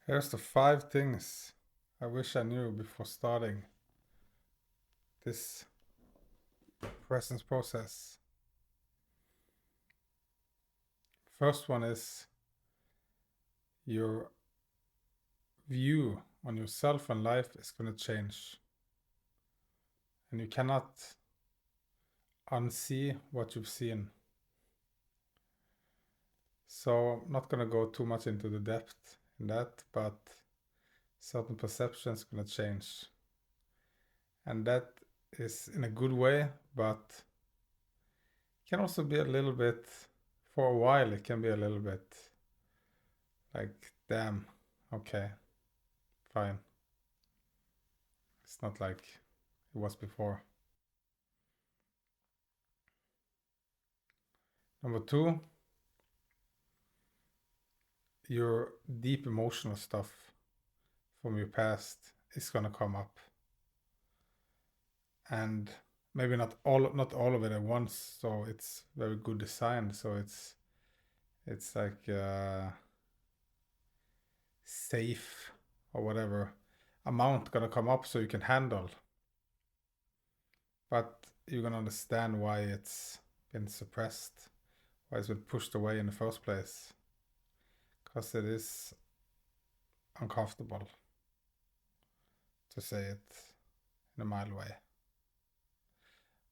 Here's the 5 things I wish I knew before starting this presence process. First one is your view on yourself and life is going to change. And you cannot unsee what you've seen. So I'm not going to go too much into the depth in that, but certain perceptions going to change. And that is in a good way, but can also be a little bit, for a while, it can be a little bit like, damn, okay, fine. It's not like it was before. Number 2, your deep emotional stuff from your past is gonna come up. And maybe not all of it at once, so it's very good design. So it's like safe or whatever amount gonna come up so you can handle. But you're gonna understand why it's been suppressed, why it's been pushed away in the first place. Because it is uncomfortable, to say it in a mild way.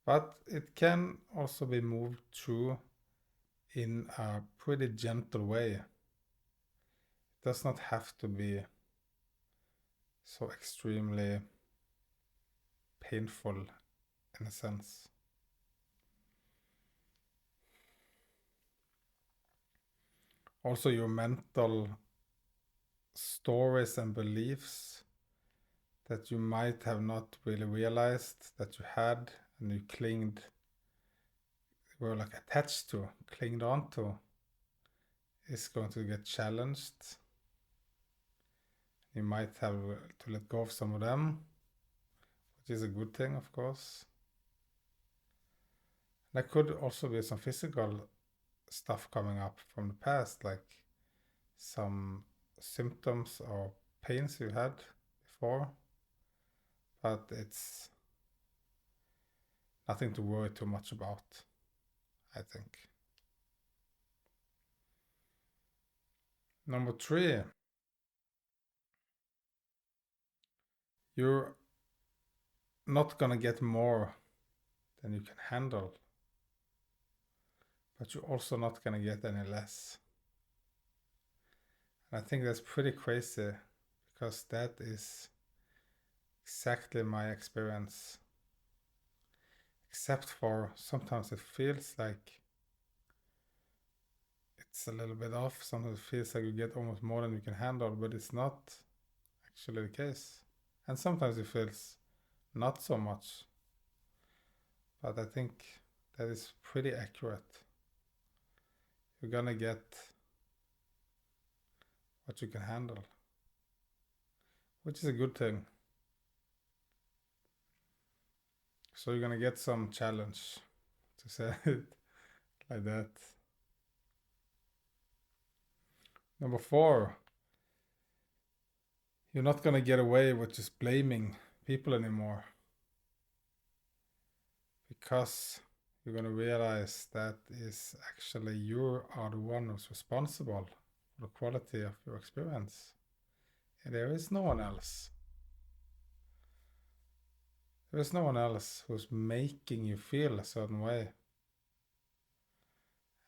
But it can also be moved through in a pretty gentle way. It does not have to be so extremely painful in a sense. Also, your mental stories and beliefs that you might have not really realized that you had and you were like attached to, clinged onto, is going to get challenged. You might have to let go of some of them, which is a good thing, of course. There could also be some physical stuff coming up from the past, like some symptoms or pains you had before, but it's nothing to worry too much about, I think. Number 3, you're not gonna get more than you can handle, but you're also not gonna get any less. And I think that's pretty crazy, because that is exactly my experience. Except for sometimes it feels like it's a little bit off. Sometimes it feels like you get almost more than you can handle, but it's not actually the case. And sometimes it feels not so much. But I think that is pretty accurate. You're gonna get what you can handle, which is a good thing. So you're gonna get some challenge, to say it like that. Number 4, you're not gonna get away with just blaming people anymore, because you're gonna realize that is actually you are the one who's responsible for the quality of your experience. And there is no one else. There is no one else who's making you feel a certain way.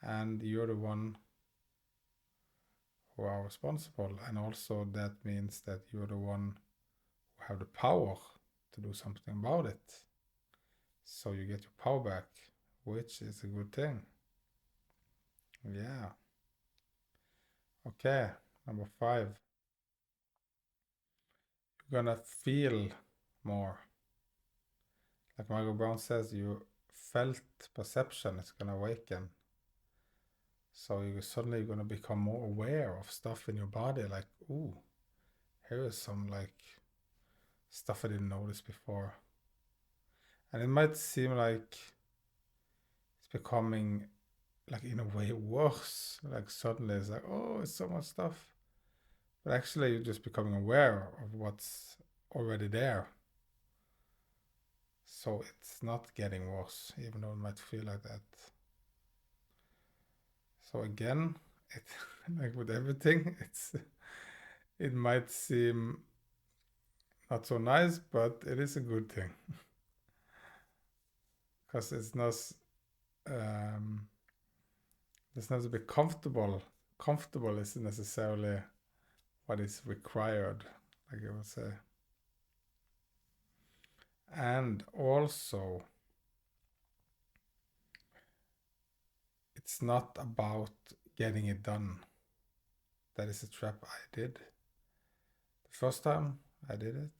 And you're the one who are responsible. And also that means that you're the one who have the power to do something about it. So you get your power back, which is a good thing. Yeah. Okay, number 5. You're gonna feel more. Like Michael Brown says, your felt perception is gonna awaken. So you're suddenly gonna become more aware of stuff in your body, like, ooh, here is some like stuff I didn't notice before. And it might seem like it's becoming, like, in a way worse. Like suddenly it's like, oh, it's so much stuff. but actually you're just becoming aware of what's already there. So it's not getting worse, even though it might feel like that. So again, it like with everything, it might seem not so nice, but it is a good thing. Because it's not to be comfortable. Comfortable isn't necessarily what is required, like I would say. And also, it's not about getting it done. That is a trap I did. The first time I did it,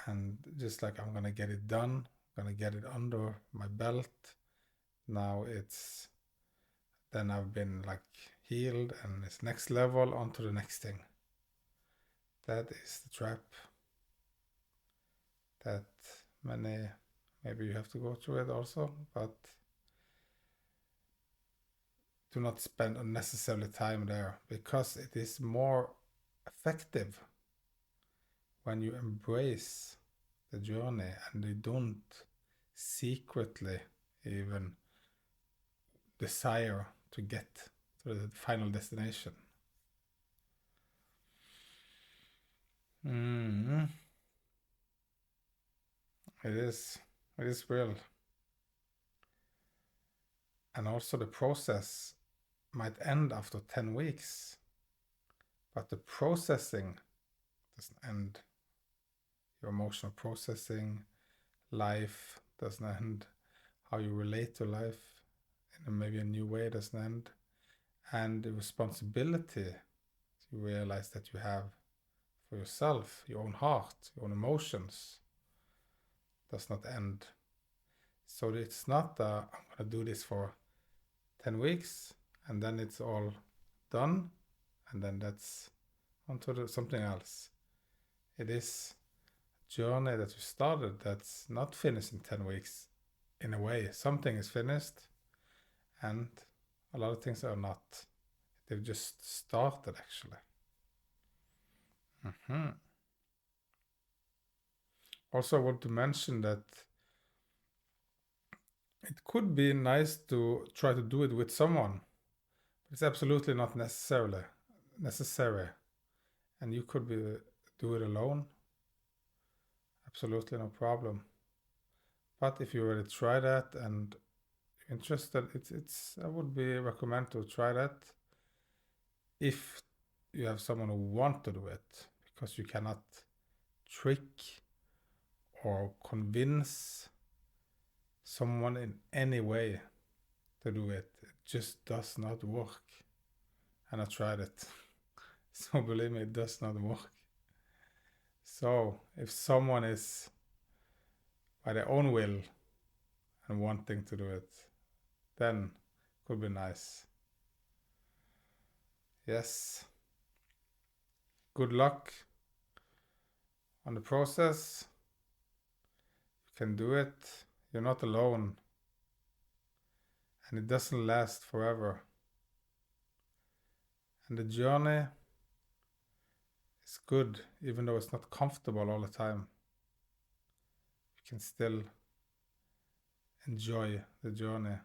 and just like I'm gonna get it done, I'm gonna get it under my belt. Now then I've been like healed and it's next level on to the next thing. That is the trap that maybe you have to go through it also, but do not spend unnecessarily time there, because it is more effective when you embrace the journey and you don't secretly even desire to get to the final destination. It is real. And also the process might end after 10 weeks, but the processing doesn't end. Your emotional processing, life doesn't end. How you relate to life in maybe a new way doesn't end. And the responsibility you realize that you have for yourself, your own heart, your own emotions, does not end. So it's not I'm going to do this for 10 weeks and then it's all done and then that's onto something else. It is a journey that you started that's not finished in 10 weeks. In a way, something is finished and a lot of things are not. They've just started, actually. Also, I want to mention that it could be nice to try to do it with someone. It's absolutely not necessary. And you could do it alone. Absolutely no problem. But if you already try that and you're interested, I would recommend to try that if you have someone who want to do it, because you cannot trick or convince someone in any way to do it. It just does not work. And I tried it. So believe me, it does not work. So if someone is by their own will and wanting to do it, then it could be nice. Yes. Good luck on the process. You can do it. You're not alone. And it doesn't last forever. And the journey is good, even though it's not comfortable all the time. You can still enjoy the journey.